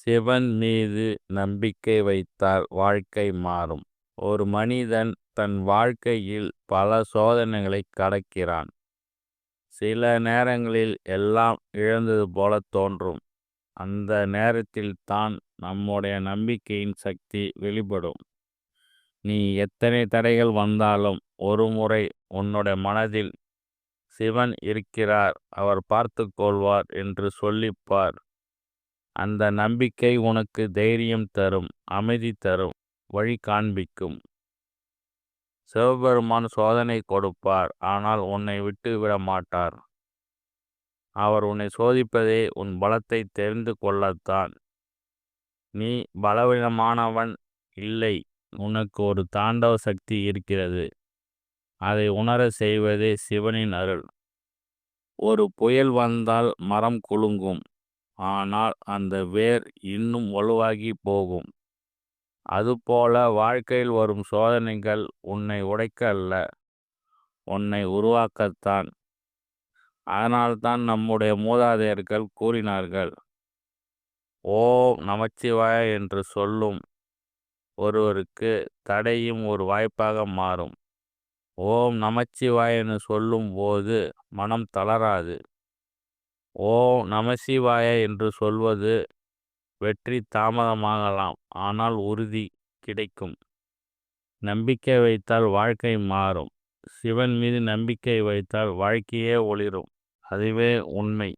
சிவன் மீது நம்பிக்கை வைத்தால் வாழ்க்கை மாறும். ஒரு மனிதன் தன் வாழ்க்கையில் பல சோதனைகளை கடக்கிறான். சில நேரங்களில் எல்லாம் இழந்தது போல தோன்றும். அந்த நேரத்தில் தான் நம்முடைய நம்பிக்கையின் சக்தி வெளிப்படும். நீ எத்தனை தடைகள் வந்தாலும் ஒரு முறை உன்னுடைய மனதில் சிவன் இருக்கிறார், அவர் பார்த்து கொள்வார் என்று சொல்லிப்பார். அந்த நம்பிக்கை உனக்கு தைரியம் தரும், அமைதி தரும், வழி காண்பிக்கும். சிவபெருமான் சோதனை கொடுப்பார், ஆனால் உன்னை விட்டு விட மாட்டார். அவர் உன்னை சோதிப்பதே உன் பலத்தை தெரிந்து கொள்ளத்தான். நீ பலவீனமானவன் இல்லை, உனக்கு ஒரு தாண்டவ சக்தி இருக்கிறது. அதை உணர செய்வதே சிவனின் அருள். ஒரு புயல் வந்தால் மரம் குலுங்கும், ஆனால் அந்த வேர் இன்னும் வலுவாகி போகும். அதுபோல வாழ்க்கையில் வரும் சோதனைகள் உன்னை உடைக்க அல்ல, உன்னை உருவாக்கத்தான். அதனால்தான் நம்முடைய மூதாதையர்கள் கூறினார்கள், ஓம் நமச்சிவாய என்று சொல்லும் ஒருவருக்கு தடையும் ஒரு வாய்ப்பாக மாறும். ஓம் நமச்சிவாய என்று சொல்லும் போது மனம் தளராது. ஓம் நமசிவாய என்று சொல்வது வெற்றி தாமதமாகலாம், ஆனால் உறுதி கிடைக்கும். நம்பிக்கை வைத்தால் வாழ்க்கை மாறும். சிவன் மீது நம்பிக்கை வைத்தால் வாழ்க்கையே ஒளிரும். அதுவே உண்மை.